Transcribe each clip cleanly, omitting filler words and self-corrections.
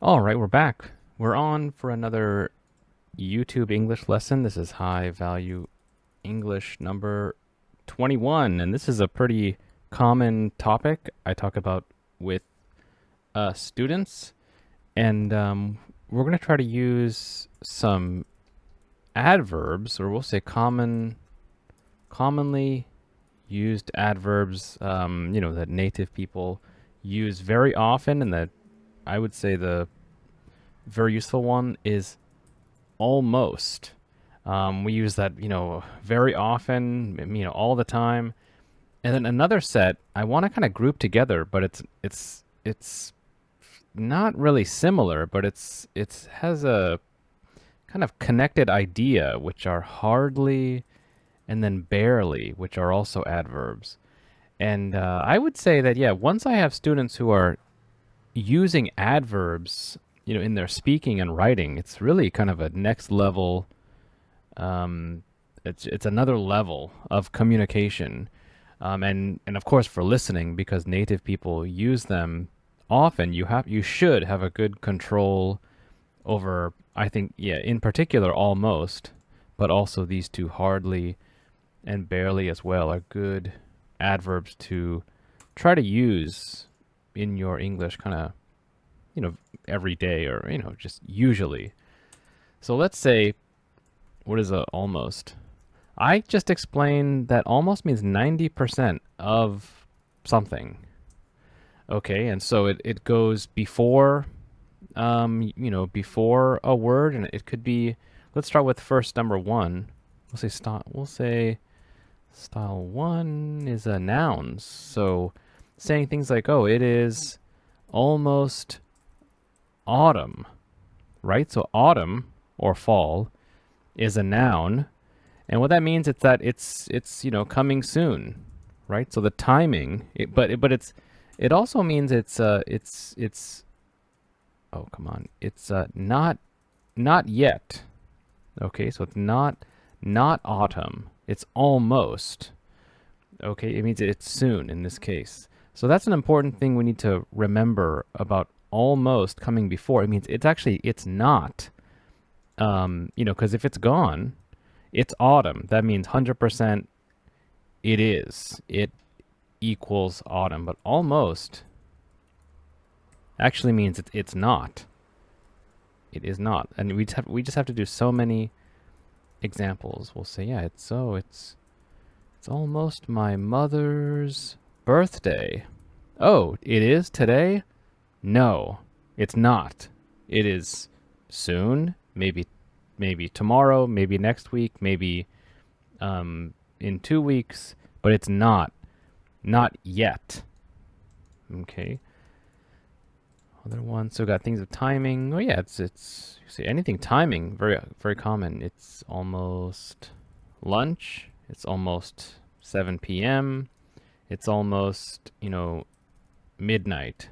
All right, we're back. We're on for another YouTube English lesson. This is high value English number 21, and this is a pretty common topic I talk about with students. And we're going to try to use some adverbs, or we'll say commonly used adverbs, that native people use very often, and that I would say the very useful one is almost. We use that, very often, all the time. And then another set I want to kind of group together, but it's not really similar, but it has a kind of connected idea, which are hardly and then barely, which are also adverbs. And I would say that, yeah, once I have students who are using adverbs, in their speaking and writing, it's really kind of a next level. It's another level of communication, and of course for listening, because native people use them often. You should have a good control over. I think, yeah, in particular almost, but also these two, hardly and barely, as well, are good adverbs to try to use in your English kind of, every day, or, just usually. So let's say, what is a almost? I just explained that almost means 90% of something. Okay, and so it goes before, before a word, and it could be, let's start with first number one. We'll say style one is a noun. So saying things like, oh, it is almost autumn, right? So autumn, or fall, is a noun, and what that means is that it's coming soon, right? So the timing, it also means it's oh, come on, it's not yet. Okay, so it's not autumn, it's almost. Okay, it means it's soon in this case. So that's an important thing we need to remember about almost coming before. It means it's not, because if it's gone, it's autumn. That means 100% it equals autumn. But almost actually means it's not. It is not. And we just have to do so many examples. We'll say, yeah, it's almost my mother's birthday. Oh, it is today? No, it's not. It is soon, maybe tomorrow, maybe next week, maybe in 2 weeks, but it's not yet. Okay. Other ones. So we got things of timing. Oh yeah, it's you see anything timing, very very common. It's almost lunch. It's almost 7 p.m. It's almost, midnight.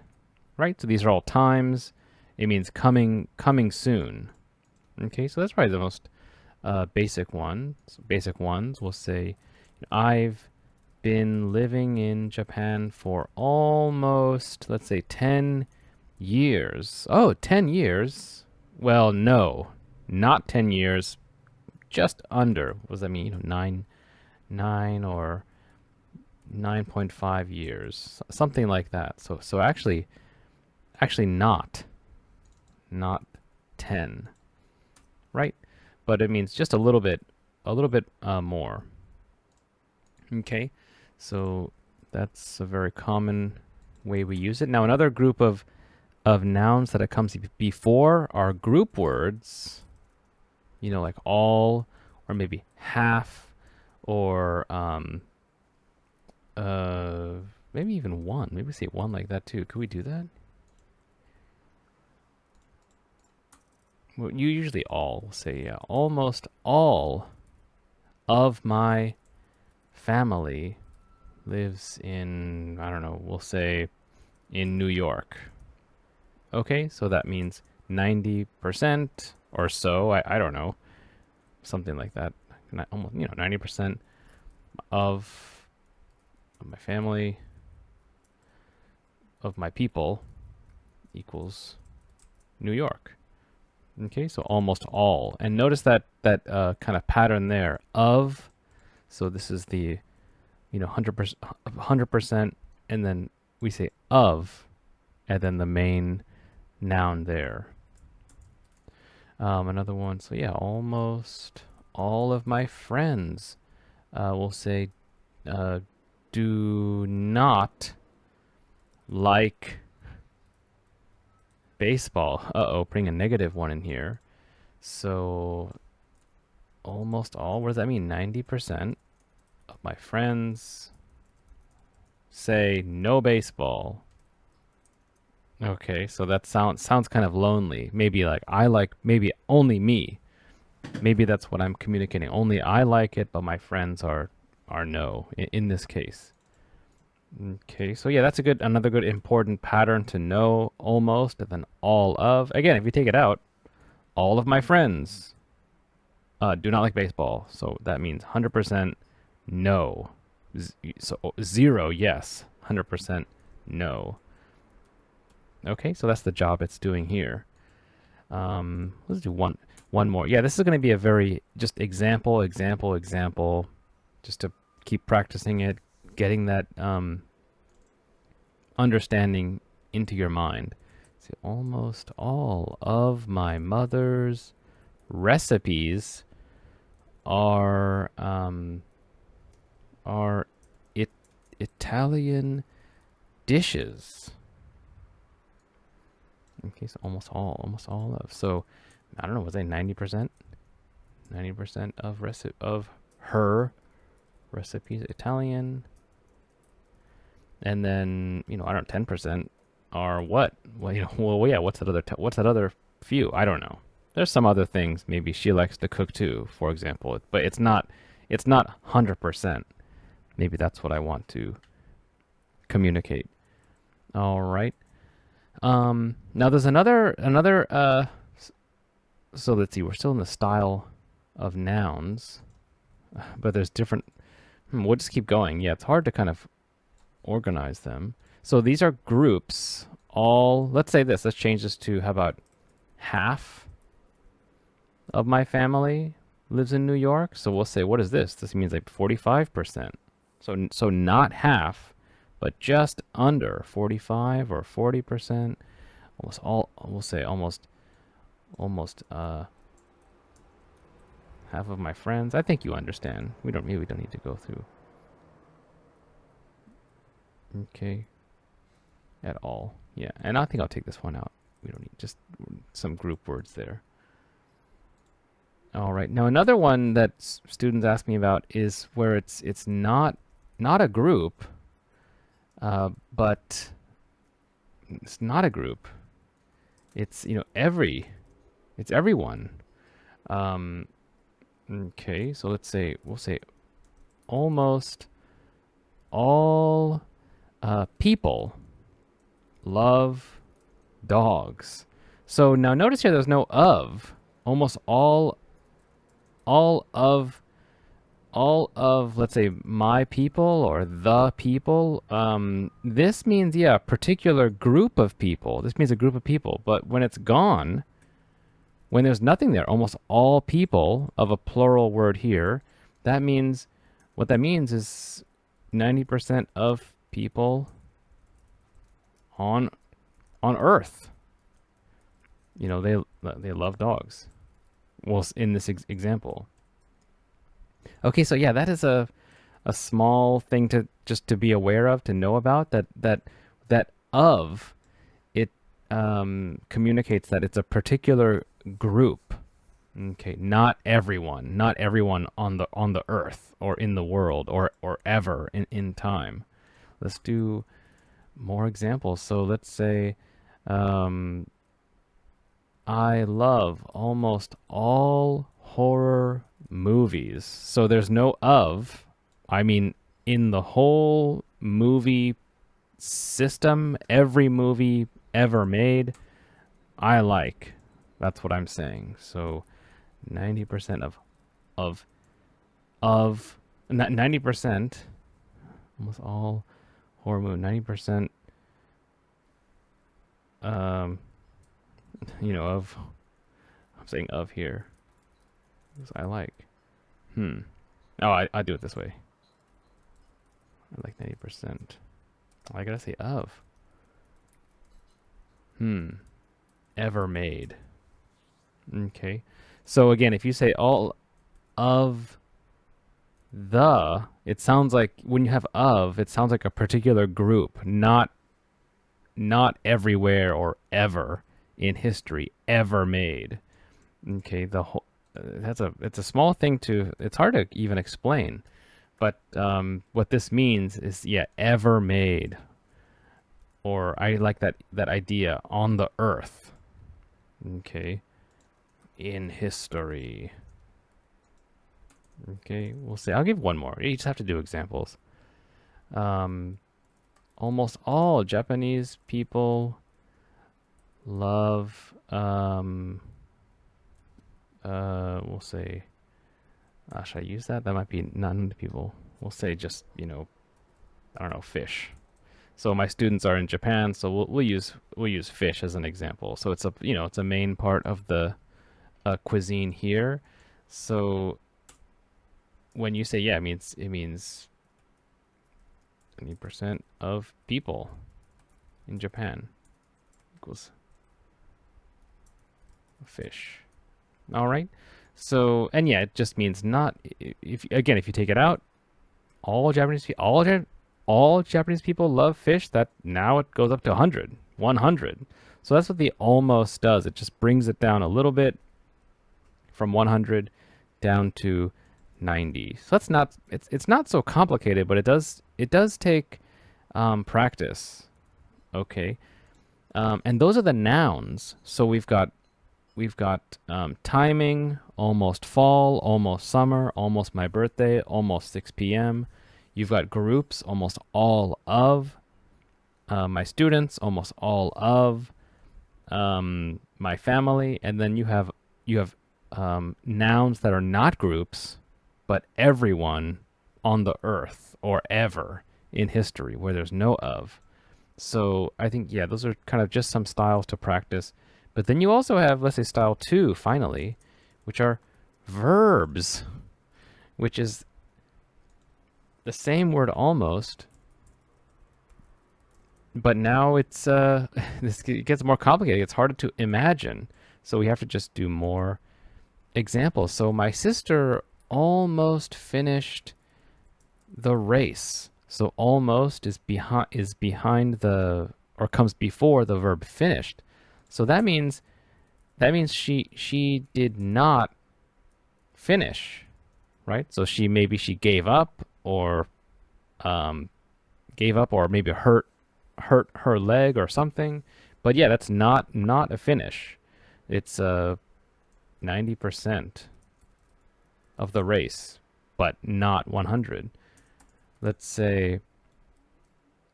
Right? So these are all times. It means coming soon. Okay, so that's probably the most basic ones. Basic ones will say, I've been living in Japan for almost, let's say, 10 years. Oh, 10 years? Well, no, not 10 years, just under. What does that mean? 9 or 9.5 years, something like that. So actually not 10, right? But it means just a little bit more. Okay, so that's a very common way we use it. Now another group of nouns that it comes before are group words, like all, or maybe half, or maybe even one. Maybe say one like that too. Could we do that? Well, you usually all will say, yeah, almost all of my family lives in, I don't know, we'll say in New York. Okay, so that means 90% or so, I don't know, something like that. Almost, 90% of my family, of my people, equals New York. Okay, so almost all. And notice that kind of pattern there of. So this is the 100%, and then we say of, and then the main noun there. Another one. So yeah, almost all of my friends will say do not like baseball. Putting a negative one in here. So almost all, what does that mean? 90% of my friends say no baseball. Okay, so that sounds kind of lonely. Maybe like maybe only me. Maybe that's what I'm communicating. Only I like it, but my friends are no in this case. Okay, so yeah, that's another good important pattern to know. Almost, and then all of. Again, if you take it out, all of my friends do not like baseball. So that means 100% no. So 0 yes, 100% no. Okay, so that's the job it's doing here. Let's do one more. Yeah, this is going to be a very just example, just to keep practicing it, getting that understanding into your mind. So almost all of my mother's recipes are Italian dishes. Okay, so almost all of. So I don't know, was I 90%? 90% of her recipes Italian. And then, I don't know, 10% are what? Well, yeah, what's that other few? I don't know. There's some other things. Maybe she likes to cook too, for example, but it's not 100%. Maybe that's what I want to communicate. All right. Now there's another so let's see, we're still in the style of nouns, but there's different, we'll just keep going. Yeah, it's hard to kind of organize them. So these are groups, let's say this, let's change this to, how about half of my family lives in New York? So we'll say, what is this? This means like 45%. So not half, but just under 45 or 40%. We'll say almost half of my friends. I think you understand. We don't need to go through. Okay. At all. Yeah, and I think I'll take this one out. We don't need just some group words there. All right. Now another one that students ask me about is where it's not a group, but it's not a group. It's it's everyone. Okay, so we'll say almost all people love dogs. So now notice here there's no of. Almost all of let's say my people or the people. This means a particular group of people. This means a group of people. But when it's gone, when there's nothing there, almost all people of a plural word here, what that means is 90% of people on Earth. They love dogs. Well, in this example. Okay, so yeah, that is a small thing to be aware of, to know about, that of it communicates that it's a particular group. Okay, not everyone on the earth or in the world or ever in time. Let's do more examples. So let's say I love almost all horror movies. So there's no of. I mean, in the whole movie system, every movie ever made, I like. That's what I'm saying. So 90% of 90%, almost all horror movie, 90%, of. I'm saying of here. Because I like. Oh, I do it this way. I like 90%. Oh, I gotta say of. Ever made. Okay. So again, if you say all of the, it sounds like when you have of, it sounds like a particular group, not everywhere or ever in history ever made. Okay, the whole it's a small thing it's hard to even explain, but what this means is ever made, or I like that idea, on the earth. Okay, in history. Okay, we'll see. I'll give one more. You just have to do examples. Almost all Japanese people love, we'll say, should I use that? That might be not people. We'll say just, I don't know, fish. So my students are in Japan, so we'll use fish as an example. So it's it's a main part of the cuisine here. So when you say it means 20% of people in Japan equals fish. All right. So, and it just means not, if you take it out, all Japanese people love fish. That now it goes up to 100. So that's what the almost does. It just brings it down a little bit from 100 down to 90. So that's not, it's not so complicated, but it does take practice. Okay. And those are the nouns. So we've got timing, almost fall, almost summer, almost my birthday, almost 6 p.m. You've got groups, almost all of. My students, almost all of. My family, and then you have nouns that are not groups, but everyone on the earth or ever in history where there's no of. So I think, those are kind of just some styles to practice. But then you also have, let's say, style 2, finally, which are verbs, which is the same word almost, but now it's it gets more complicated. It's harder to imagine. So we have to just do more examples. So my sister almost finished the race. So almost is behind the, or comes before the verb finished. So that means she did not finish, right? So maybe she gave up or maybe hurt her leg or something. But that's not a finish. It's 90% of the race, but not 100. Let's say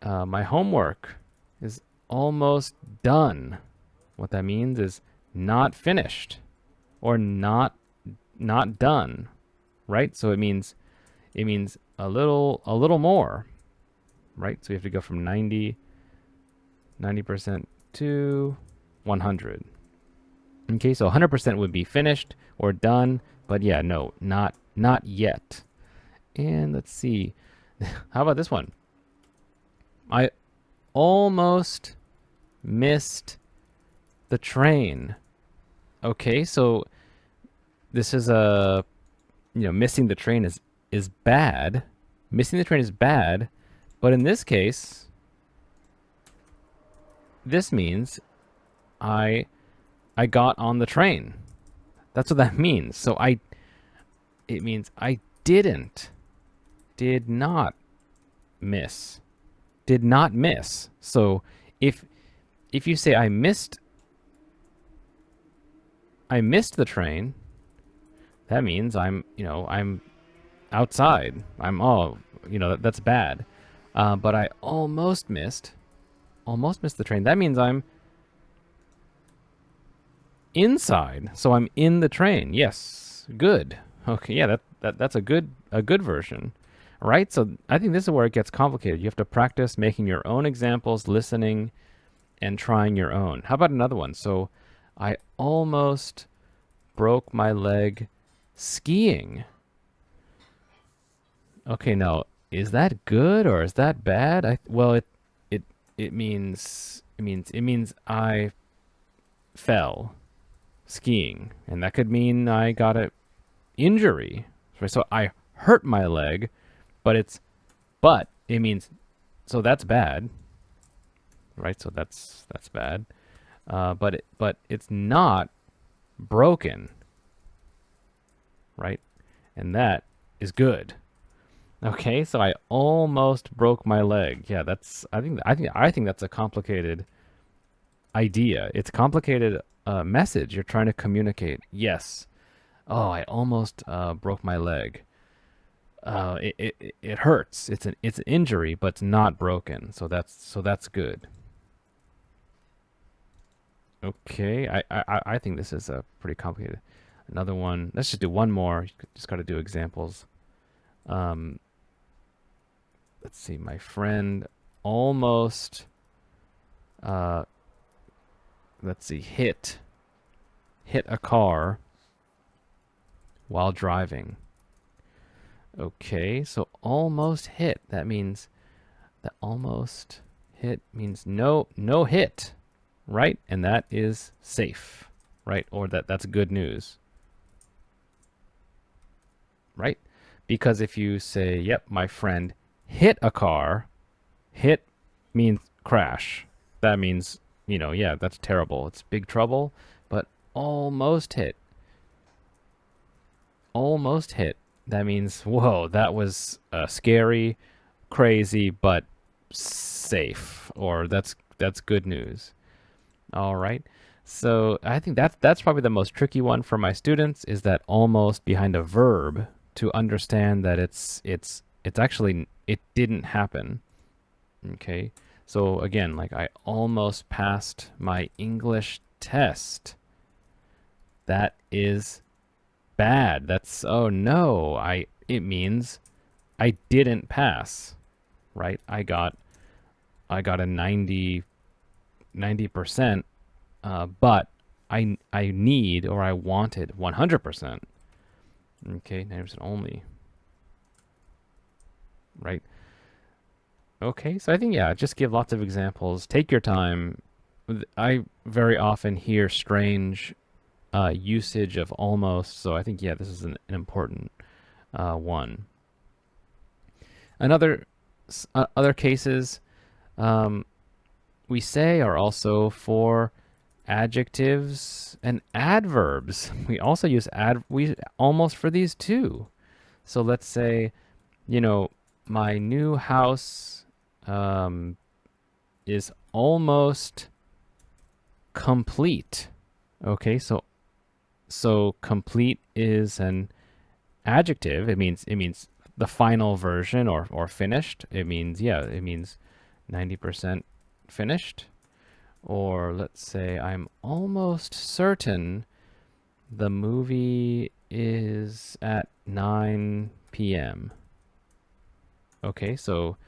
my homework is almost done. What that means is not finished or not done, right? So it means a little more, right? So we have to go from 90% to 100. Okay, so 100% would be finished or done, but no, not yet. And let's see. How about this one? I almost missed the train. Okay, so this is missing the train is bad. Missing the train is bad, but in this case, this means I got on the train. That's what that means. So it means I did not miss. So if you say I missed the train, that means I'm outside. That's bad. But I almost missed the train. That means I'm inside. So I'm in the train. Yes. Good. Okay. Yeah, that's a good version. Right? So I think this is where it gets complicated. You have to practice making your own examples, listening, and trying your own. How about another one? So I almost broke my leg skiing. Okay, now is that good or is that bad? It means I fell skiing, and that could mean I got an injury. So I hurt my leg, but it means, so that's bad, right? So that's bad. But it's not broken, right? And that is good. Okay, so I almost broke my leg. Yeah, I think that's a complicated idea. It's a complicated message you're trying to communicate. Yes. Oh, I almost broke my leg. It hurts. It's an injury, but it's not broken. So that's good. Okay, I think this is a pretty complicated. Another one. Let's just do one more. You just got to do examples. Let's see. My friend almost. Let's see. Hit a car while driving. Okay, so almost hit. That means that almost hit means no hit, right? And that is safe, right? Or that's good news, right? Because if you say, yep, my friend hit a car, hit means crash. That means, yeah, that's terrible. It's big trouble, but almost hit. Almost hit. That means, whoa, that was scary, crazy, but safe, or that's good news. All right. So I think that's probably the most tricky one for my students, is that almost behind a verb, to understand that it's actually, it didn't happen. Okay. So again, like, I almost passed my English test. That is bad. That's, oh no, it means I didn't pass, right? I got a 90%, but I need, or I wanted 100%. Okay, 90% only, right? Okay, so I think, yeah, just give lots of examples. Take your time. I very often hear strange usage of almost, so I think, yeah, this is an important one. Other cases we say are also for adjectives and adverbs. We also use almost for these too. So let's say, my new house is almost complete. Okay, so complete is an adjective. It means the final version, or finished. It means 90% finished. Or let's say, I'm almost certain the movie is at 9 p.m. Okay, so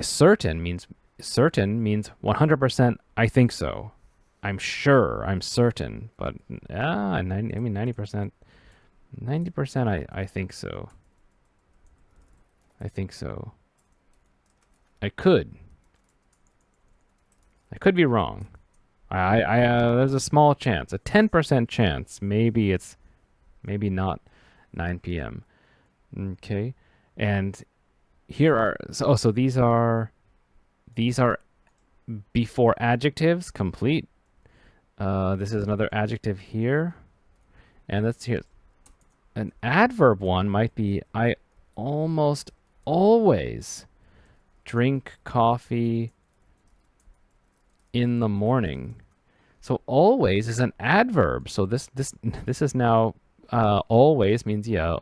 certain means 100%. I think so. I'm sure. I'm certain. But 90%. 90%. I think so. I think so. I could be wrong. There's a small chance, a 10% chance. Maybe not 9 p.m. Okay, and here are so these are before adjectives, complete. This is another adjective here, and let's hear an adverb. One might be, I almost always drink coffee in the morning. So always is an adverb. So this is now always means, yeah,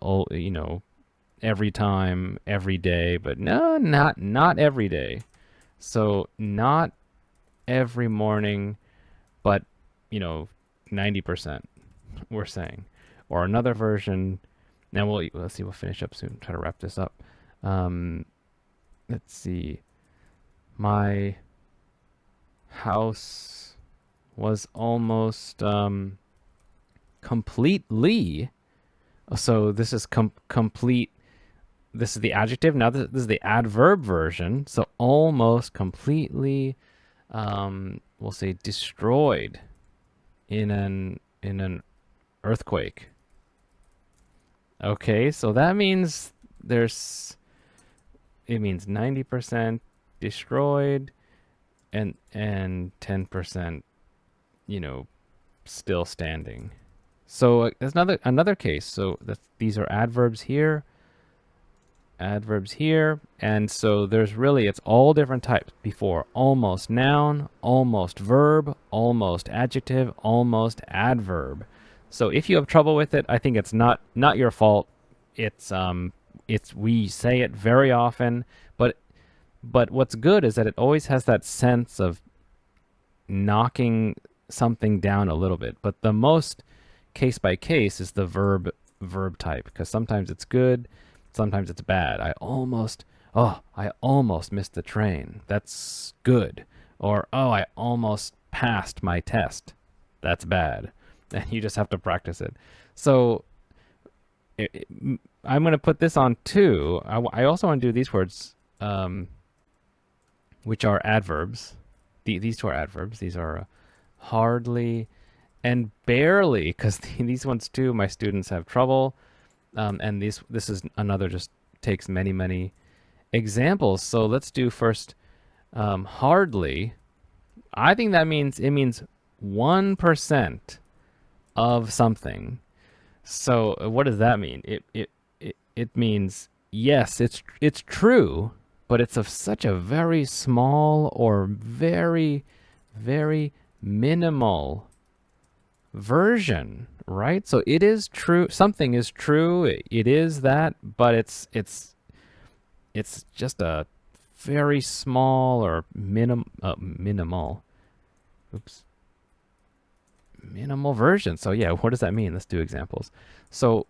every time, every day, but no, not every day. So not every morning, but 90%, we're saying. Or another version. Now let's see, we'll finish up soon. Try to wrap this up. Let's see. My house was almost completely. So this is complete. This is the adjective. Now this is the adverb version. So almost completely, we'll say destroyed in an earthquake. Okay, so that means it means 90% destroyed and 10%, still standing. So there's another case. So these are adverbs here, and so it's all different types before. Almost noun, almost verb, almost adjective, almost adverb. So if you have trouble with it, I think it's not your fault. It's we say it very often, but what's good is that it always has that sense of knocking something down a little bit. But the most case by case is the verb type, because sometimes it's good, sometimes it's bad. I almost missed the train. That's good. Or I almost passed my test. That's bad. And you just have to practice it. So I'm going to put this on too. I also want to do these words, which are adverbs. These two are adverbs. These are hardly and barely, because these ones too, my students have trouble. And this is another, just takes many examples. So let's do first hardly. I think it means 1% of something. So what does that mean? It means, yes, it's true, but it's of such a very small or very minimal version, right? So it is true. Something is true. It is that, but it's just a very small or minimal. Oops. Minimal version. So yeah, what does that mean? Let's do examples. So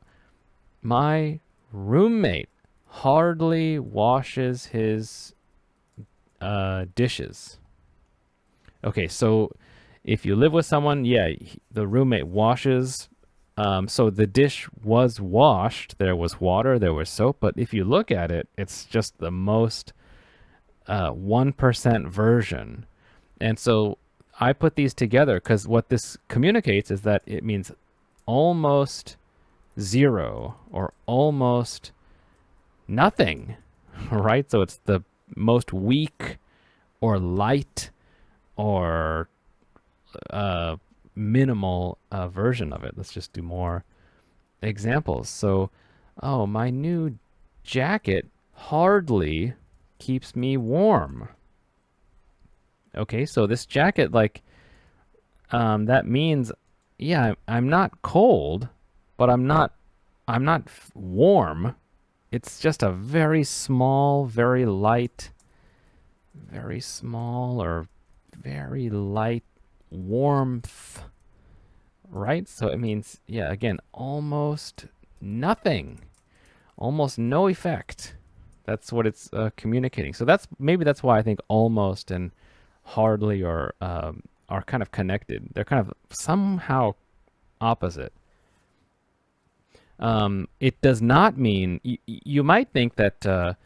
my roommate hardly washes his dishes. Okay, so if you live with someone, the roommate washes. So the dish was washed. There was water, there was soap. But if you look at it, it's just the most 1% version. And so I put these together because what this communicates is that it means almost zero or almost nothing, right? So it's the most weak or light or minimal version of it. Let's just do more examples. So, my new jacket hardly keeps me warm. Okay, so this jacket, that means, I'm not cold, but I'm not warm. It's just a very small, very light, very small or very light warmth, right? So it means, again, almost nothing, almost no effect. That's what it's communicating. So maybe that's why I think almost and hardly are kind of connected. They're kind of somehow opposite. It does not mean, you might think that,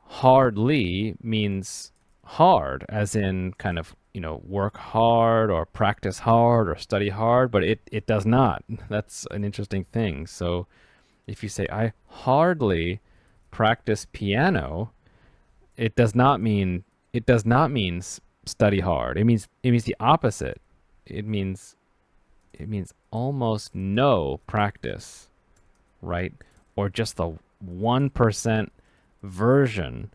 hardly means hard, as in kind of, work hard or practice hard or study hard, but it does not. That's an interesting thing. So if you say, I hardly practice piano, it does not mean study hard. It means the opposite. It means almost no practice, right? Or just the 1% version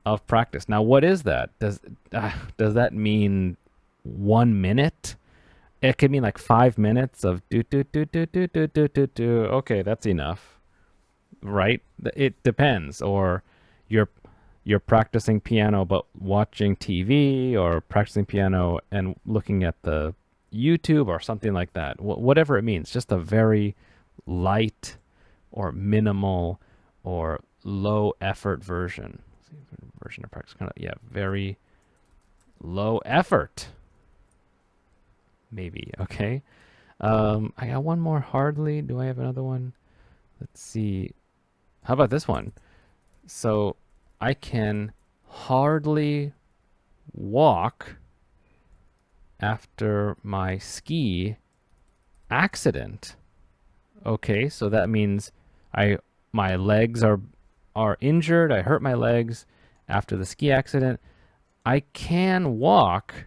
of practice. Now, what is that? Does that mean 1 minute? It could mean like 5 minutes of do do do do do do do do do. Okay, that's enough, right? It depends. Or you're practicing piano but watching TV, or practicing piano and looking at the YouTube or something like that. Whatever it means, just a very light or minimal or low effort version of practice. Kind of, very low effort. maybe. Okay. I got one more. Hardly. Do I have another one? Let's see. How about this one? So I can hardly walk after my ski accident. Okay, so that means my legs are injured. I hurt my legs after the ski accident. I can walk.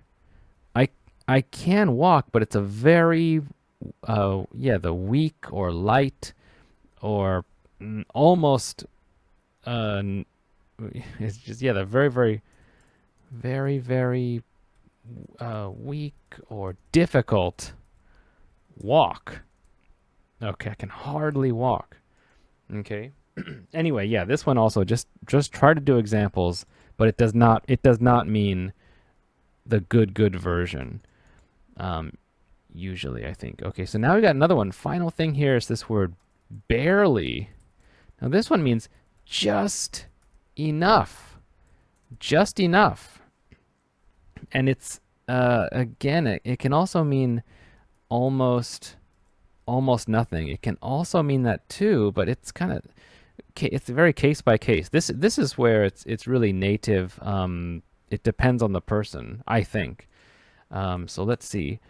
I can walk, but it's a very the weak or light or almost it's just the very weak or difficult walk. Okay, I can hardly walk. Okay. Anyway, yeah, this one also just try to do examples, but it does not mean the good version. Usually, I think. Okay, so now we got another one. Final thing here is this word barely. Now this one means just enough. Just enough. And it's again, it can also mean almost nothing. It can also mean that too, but it's kind of it's very case by case. This is where it's really native. It depends on the person, I think. So let's see.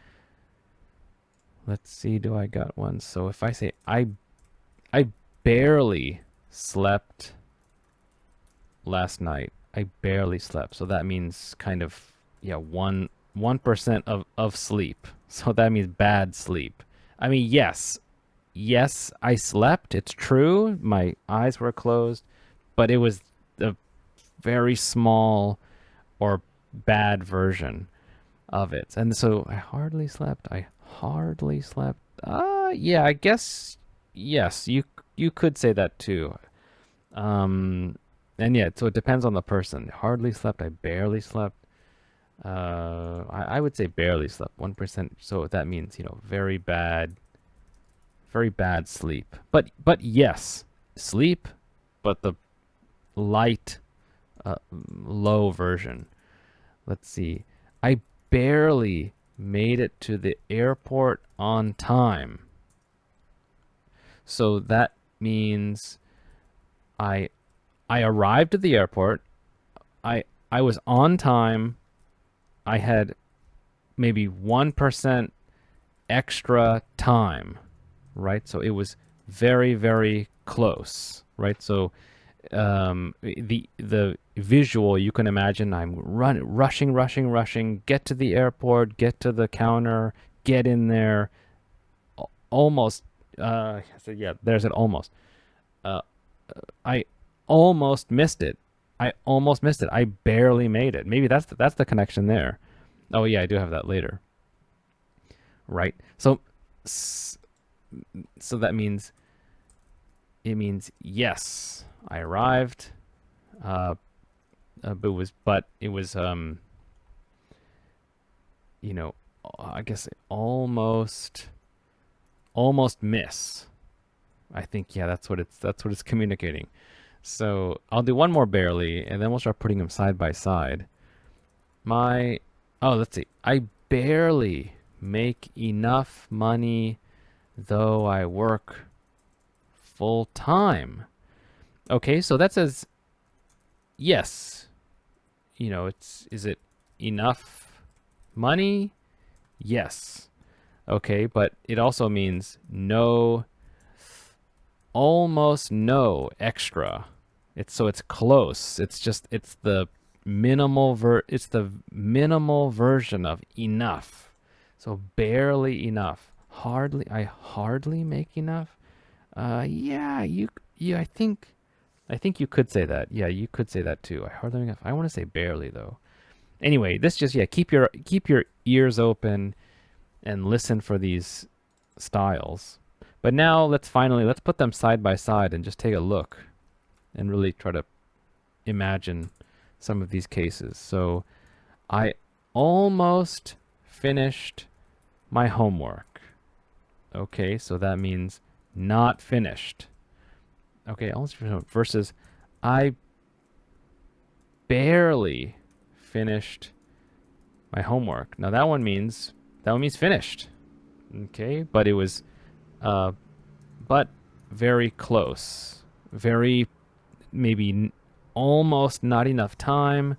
Let's see, do I got one? So if I say I barely slept last night. I barely slept. So that means kind of 1% of sleep. So that means bad sleep. I mean, yes, I slept. It's true. My eyes were closed, but it was a very small or bad version of it. And so I hardly slept. Yeah, I guess yes, you could say that too. And yeah, so it depends on the person. Hardly slept. I barely slept. I would say barely slept. 1%. So that means very bad sleep. But yes, sleep, but the light, low version. Let's see. I barely made it to the airport on time. So that means I arrived at the airport. I was on time. I had maybe 1% extra time, right? So it was very, very close, right? So the visual, you can imagine I'm rushing, get to the airport, get to the counter, get in there, almost, so yeah, there's it almost. I almost missed it. I barely made it. Maybe that's the connection there. Oh yeah, I do have that later. Right. So that means yes, I arrived. But it was I guess almost miss. I think that's what it's communicating. So I'll do one more barely, and then we'll start putting them side by side. Let's see. I barely make enough money, though I work full time. Okay, so that says yes. Is it enough money? Yes. Okay, but it also means no, almost no extra. It's close. It's the minimal version of enough. So barely enough. I hardly make enough. I think you could say that. Yeah, you could say that too. I hardly make enough. I want to say barely though. Anyway, this just keep your ears open and listen for these styles. But now let's put them side by side and just take a look and really try to imagine some of these cases. So I almost finished my homework. Okay, so that means not finished. Okay, almost finished versus I barely finished my homework. Now that one means That one means finished. Okay, but it was, but very close. Very, maybe almost not enough time.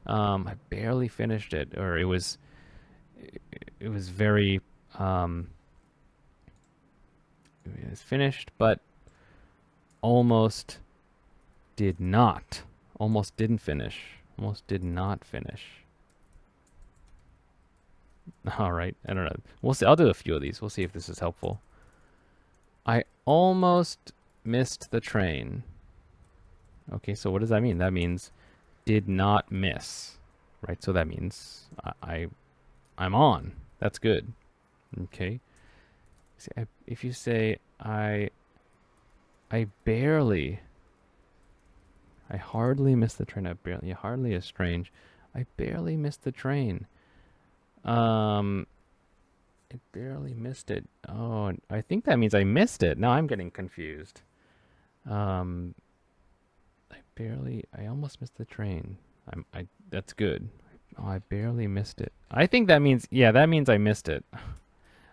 I barely finished it, or it was very, it was finished, but almost did not. Almost didn't finish. Almost did not finish. All right, I don't know. We'll see. I'll do a few of these. We'll see if this is helpful. I almost missed the train. Okay, so what does that mean? That means did not miss, right? So that means I'm on. That's good. Okay. If you say I hardly missed the train. Hardly is strange. I barely missed the train. I barely missed it. Oh, I think that means I missed it. Now I'm getting confused. I almost missed the train. That's good. Oh, I barely missed it. I think that means, yeah, that means I missed it.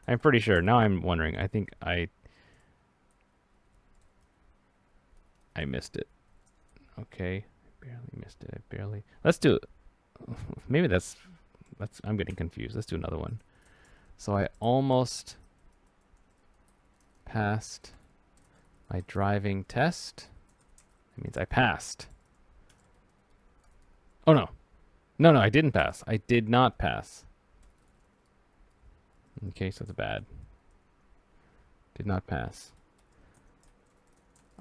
I'm pretty sure. Now I'm wondering. I think I missed it. Okay. I barely missed it. Let's do, maybe I'm getting confused. Let's do another one. So I almost passed my driving test. It means I passed. Oh no. No, I didn't pass. I did not pass. Okay, so it's bad. Did not pass.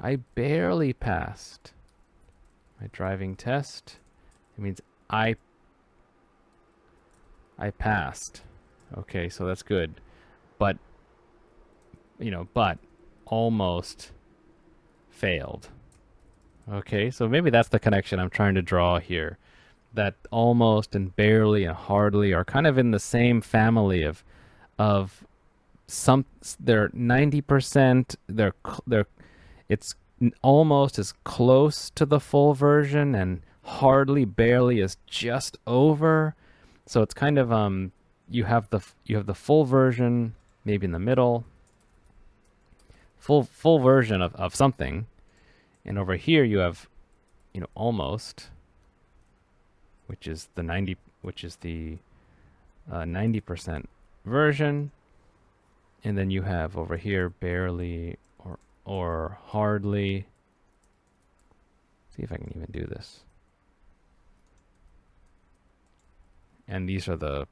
I barely passed my driving test. It means I passed. Okay, so that's good. But, but almost failed. Okay, so maybe that's the connection I'm trying to draw here. That almost and barely and hardly are kind of in the same family of some, they're 90%, it's almost as close to the full version, and hardly, barely is just over. So it's kind of you have the full version maybe in the middle, full version of something, and over here you have almost, which is the 90% version, and then you have over here barely or hardly. See if I can even do this. And these are the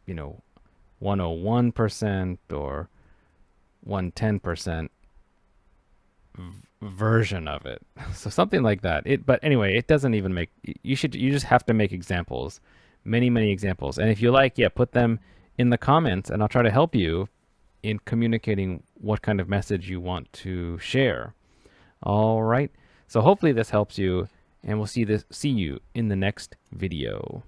101% or 110% version of it. So something like that. But anyway, it doesn't even make, you just have to make examples, many examples. And if you like, yeah, put them in the comments and I'll try to help you in communicating what kind of message you want to share. All right. So hopefully this helps you, and we'll see you in the next video.